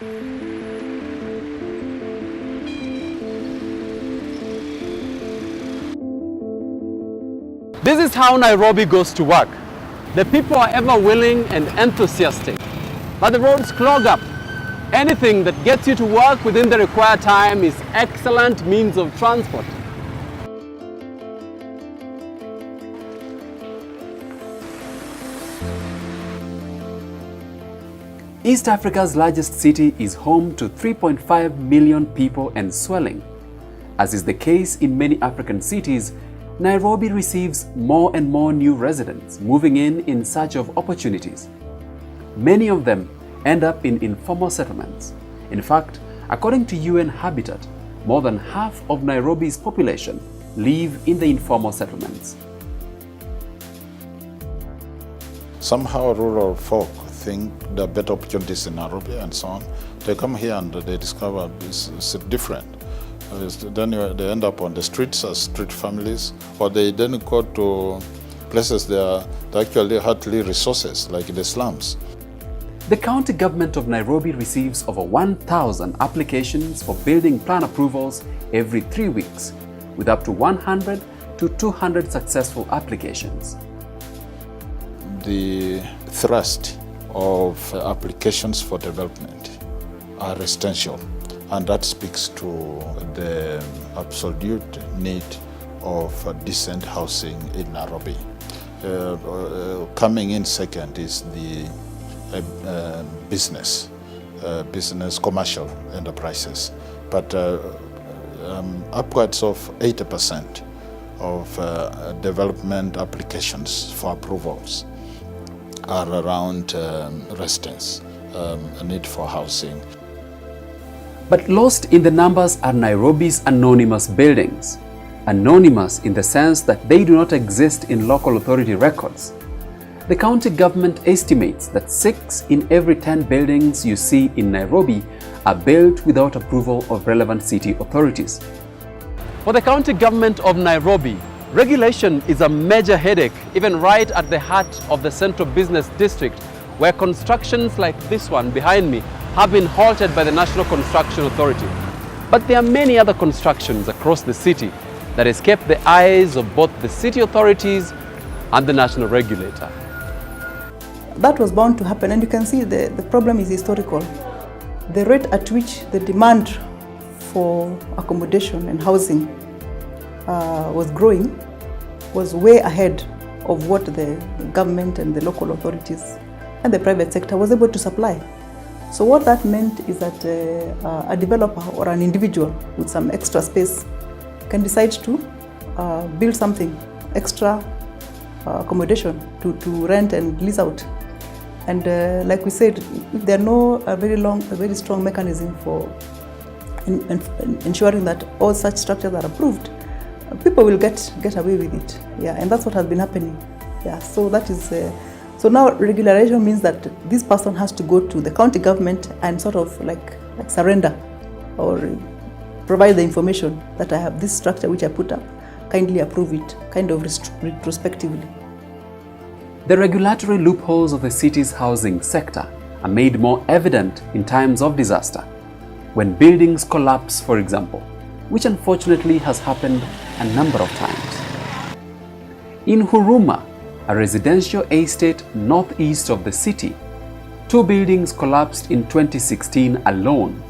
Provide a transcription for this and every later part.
This is how Nairobi goes to work. The people are ever willing and enthusiastic, but the roads clog up. Anything that gets you to work within the required time is excellent means of transport. East Africa's largest city is home to 3.5 million people and swelling. As is the case in many African cities, Nairobi receives more and more new residents moving in search of opportunities. Many of them end up in informal settlements. In fact, according to UN Habitat, more than half of Nairobi's population live in the informal settlements. Somehow rural folk think there are better opportunities in Nairobi and so on. They come here and they discover it's different. Then they end up on the streets as street families, or they then go to places they actually hardly resources, like the slums. The county government of Nairobi receives over 1,000 applications for building plan approvals every 3 weeks, with up to 100 to 200 successful applications. The thrust of applications for development are residential, and that speaks to the absolute need of decent housing in Nairobi. Coming in second is the business, commercial enterprises. But upwards of 80% of development applications for approvals are around residents, a need for housing. But lost in the numbers are Nairobi's anonymous buildings. Anonymous in the sense that they do not exist in local authority records. The county government estimates that 6 in every 10 buildings you see in Nairobi are built without approval of relevant city authorities. For the county government of Nairobi, regulation is a major headache, even right at the heart of the central business district, where constructions like this one behind me have been halted by the National Construction Authority. But there are many other constructions across the city that escape the eyes of both the city authorities and the national regulator. That was bound to happen, and you can see the problem is historical. The rate at which the demand for accommodation and housing was growing was way ahead of what the government and the local authorities and the private sector was able to supply. So what that meant is that a developer or an individual with some extra space can decide to build something extra accommodation to rent and lease out. And like we said, if there are no very strong mechanism for ensuring that all such structures are approved, people will get away with it. Yeah, and that's what has been happening. Yeah, so that is. So now regularization means that this person has to go to the county government and sort of like surrender or provide the information that I have this structure which I put up, kindly approve it, kind of retrospectively. The regulatory loopholes of the city's housing sector are made more evident in times of disaster, when buildings collapse, for example, which unfortunately has happened a number of times. In Huruma, a residential estate northeast of the city, 2 buildings collapsed in 2016 alone,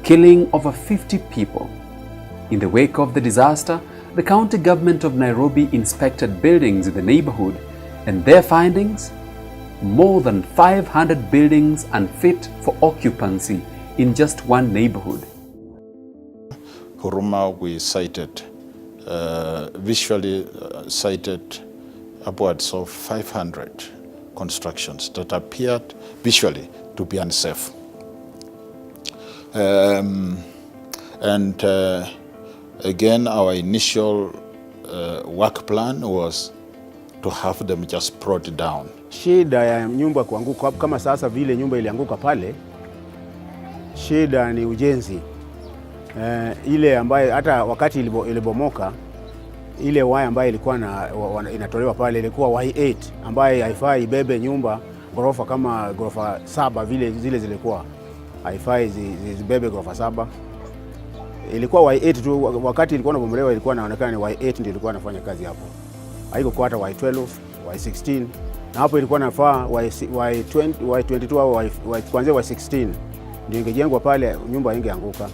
killing over 50 people. In the wake of the disaster, the county government of Nairobi inspected buildings in the neighborhood, and their findings? More than 500 buildings unfit for occupancy in just one neighborhood. Huruma, we cited, visually cited upwards of 500 constructions that appeared visually to be unsafe. Again, our initial work plan was to have them just brought down. Shida ya nyumba kuanguka kama sasa vile nyumba ilianguka pale, shida ni ujenzi. Ile ambaye hata wakati ilibomoka, ile waya ambaye ilikuwa inatolewa pale ilikuwa Y8 ambaye haifai ibebe nyumba ghorofa kama ghorofa 7 vile zile zilikuwa. haifai zibebe ghorofa 7. Ilikuwa Y8 tu, wakati ilikuwa inabomolewa ilikuwa inaonekana ni Y8 ndio ilikuwa inafanya kazi hapo. Haikuwa hata Y12, Y16. Na hapo ilikuwa nafaa Y20, Y22 au kuanzia Y16 ndio ingejengwa pale, nyumba ingeanguka.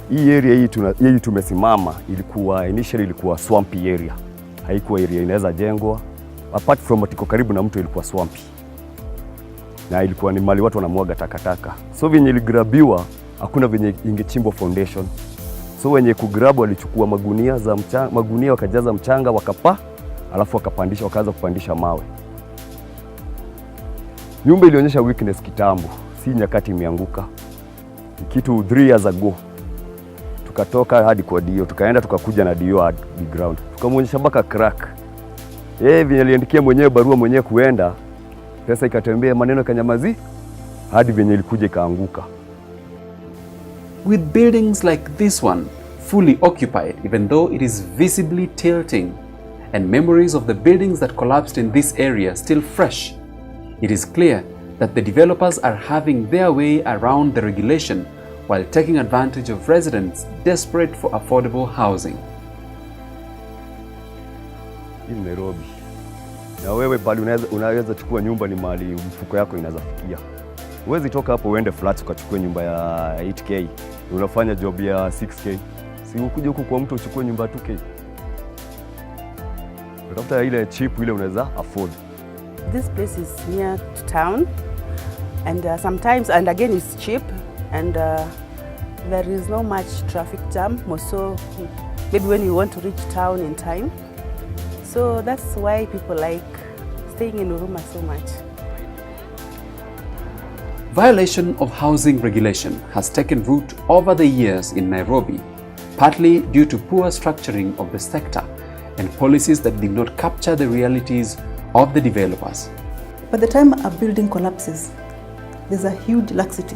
Hii area hii tumesimama ilikuwa initially ilikuwa swampy area. Haikuwa area inaweza jengwa. Apart from iko karibu na mto, ilikuwa swampy. Na ilikuwa ni mali watu wanamwaga takataka. So venye iligrabiwa hakuna venye ingechimbwa foundation. So wenye kugrab walichukua magunia wakajaza mchanga alafu wakaanza kupandisha mawe. Nyumba ilionyesha weakness kitambo, si nyakati imeanguka. Kitu 3 years ago. Tukatoka hadi kwa dio, tukaenda tukakuja na dio hadi ground. Tukamwonyesha mpaka crack. Venye aliandikia mwenyewe barua mwenyewe kuenda, pesa ikatembea, maneno kanyamazi hadi venye ilikuja ikaanguka. With buildings like this one fully occupied, even though it is visibly tilting, and memories of the buildings that collapsed in this area still fresh, it is clear that the developers are having their way around the regulation while taking advantage of residents desperate for affordable housing. In Nairobi, na wewe bali unaweza chukua nyumba ni mali mfuko yako inaweza fikia. Huwezi toka hapo uende flats ukachukua nyumba ya 8K, unafanya job ya 6K. Si ukuje huku kwa mtu uchukue nyumba 2K. Unatafuta ile cheap ile unaweza afford. This place is near to town, and sometimes, and again, it's cheap, and there is no much traffic jam. So maybe when you want to reach town in time, so that's why people like staying in Huruma so much. Violation of housing regulation has taken root over the years in Nairobi, partly due to poor structuring of the sector and policies that did not capture the realities of the developers. By the time a building collapses, there's a huge laxity.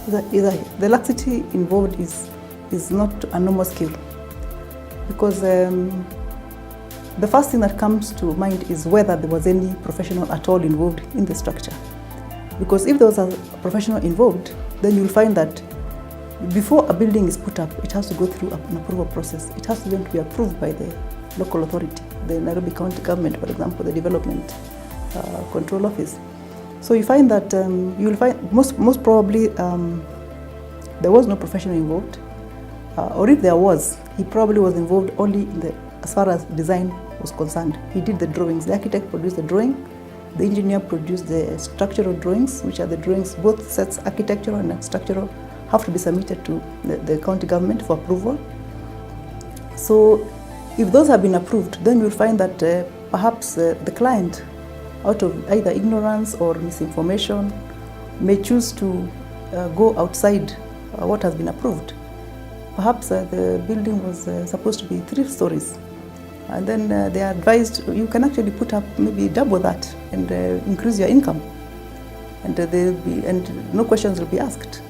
The laxity involved is not a normal scale, because the first thing that comes to mind is whether there was any professional at all involved in the structure. Because if there was a professional involved, then you'll find that before a building is put up, it has to go through an approval process. It has to be approved by the local authority, the Nairobi County Government, for example, the Development Control Office. So you find that you'll find most probably there was no professional involved, or if there was, he probably was involved only as far as design was concerned. He did the drawings. The architect produced the drawing. The engineer produced the structural drawings, which are the drawings, both sets, architectural and structural, have to be submitted to the county government for approval. So if those have been approved, then you'll find that perhaps the client, out of either ignorance or misinformation, may choose to go outside what has been approved. Perhaps the building was supposed to be 3 stories. And then they are advised you can actually put up maybe double that and increase your income, and no questions will be asked.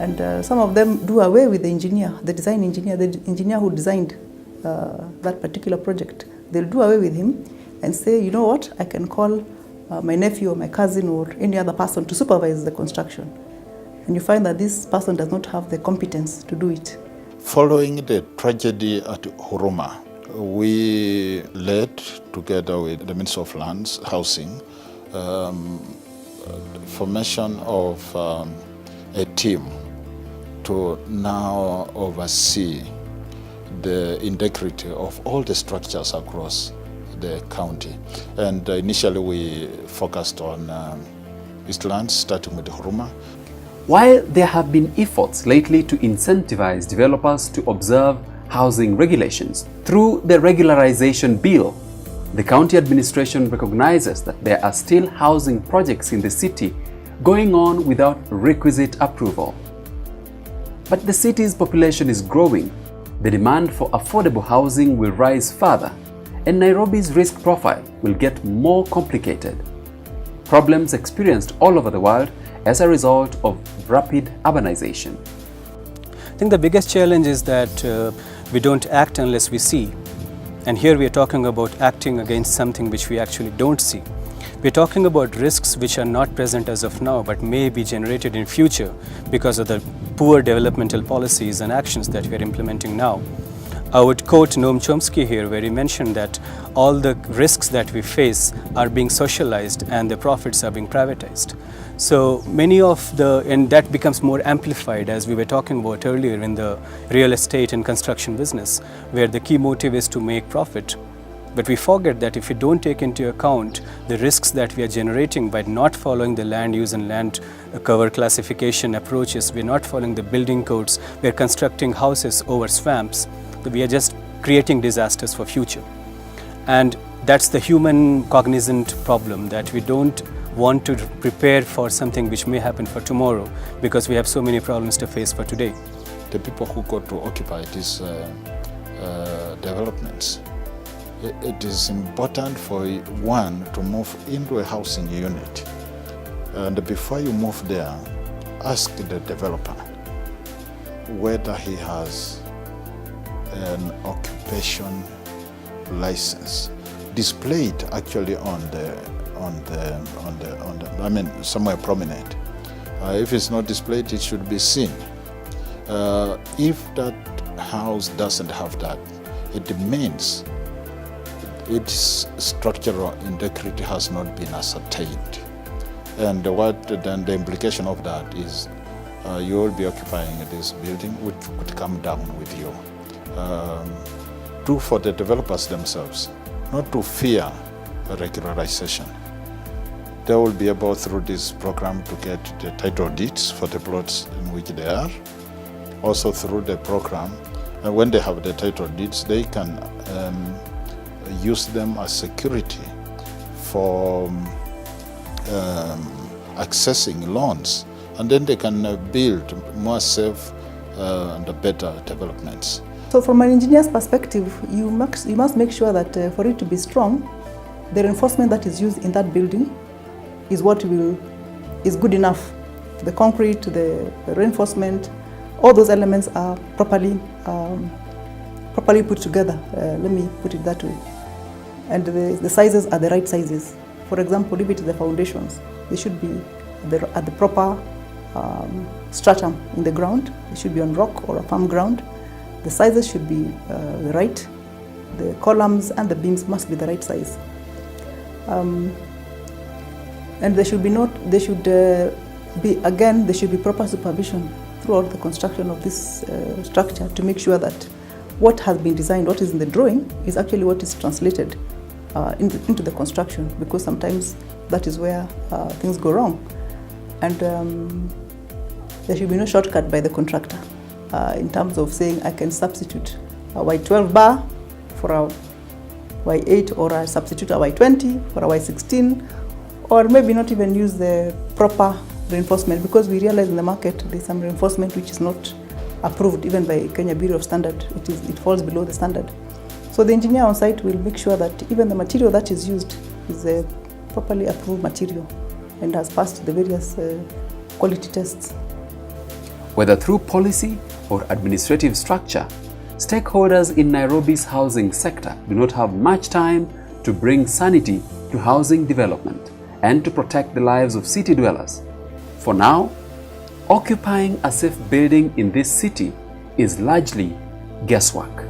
And some of them do away with the engineer, the design engineer, the engineer who designed that particular project. They'll do away with him and say, you know what, I can call my nephew or my cousin or any other person to supervise the construction. And you find that this person does not have the competence to do it. Following the tragedy at Huruma, we led, together with the Ministry of Lands, Housing, formation of a team to now oversee the integrity of all the structures across the county. And initially we focused on Eastlands, starting with Huruma. While there have been efforts lately to incentivize developers to observe housing regulations through the regularization bill, the county administration recognizes that there are still housing projects in the city going on without requisite approval. But the city's population is growing, the demand for affordable housing will rise further, and Nairobi's risk profile will get more complicated. Problems experienced all over the world as a result of rapid urbanization. I think the biggest challenge is that we don't act unless we see. And here we are talking about acting against something which we actually don't see. we're talking about risks which are not present as of now but may be generated in future because of the poor developmental policies and actions that we are implementing now. I would quote Noam Chomsky here, where he mentioned that all the risks that we face are being socialized and the profits are being privatized. So many of and that becomes more amplified as we were talking about earlier in the real estate and construction business, where the key motive is to make profit. But we forget that if we don't take into account the risks that we are generating by not following the land use and land cover classification approaches, we're not following the building codes, we're constructing houses over swamps, we are just creating disasters for future. And that's the human cognizant problem, that we don't want to prepare for something which may happen for tomorrow because we have so many problems to face for today. The people who go to occupy these developments, it is important for one to move into a housing unit. And before you move there, ask the developer whether he has an occupation license. Display it actually on the I mean, somewhere prominent. If it's not displayed, it should be seen. If that house doesn't have that, it means its structural integrity has not been ascertained. And what then the implication of that is you will be occupying this building, which could come down with you. True for the developers themselves, not to fear regularization. They will be able through this program to get the title deeds for the plots in which they are. Also through the program, and when they have the title deeds, they can use them as security for accessing loans, and then they can build more safe and better developments. So from an engineer's perspective, you must make sure that for it to be strong, the reinforcement that is used in that building is is good enough. The concrete, the reinforcement, all those elements are properly put together. Let me put it that way. And the sizes are the right sizes. For example, if it is the foundations, they should be at the proper stratum in the ground. They should be on rock or a firm ground. The sizes should be the right. The columns and the beams must be the right size. And there should be proper supervision throughout the construction of this structure to make sure that what has been designed, what is in the drawing, is actually what is translated into the construction, because sometimes that is where things go wrong. And there should be no shortcut by the contractor in terms of saying I can substitute a Y12 bar for a Y8, or I substitute a Y20 for a Y16, or maybe not even use the proper reinforcement, because we realize in the market there's some reinforcement which is not approved even by Kenya Bureau of Standard. It falls below the standard. So the engineer on site will make sure that even the material that is used is a properly approved material and has passed the various quality tests. Whether through policy or administrative structure, stakeholders in Nairobi's housing sector do not have much time to bring sanity to housing development and to protect the lives of city dwellers. For now, occupying a safe building in this city is largely guesswork.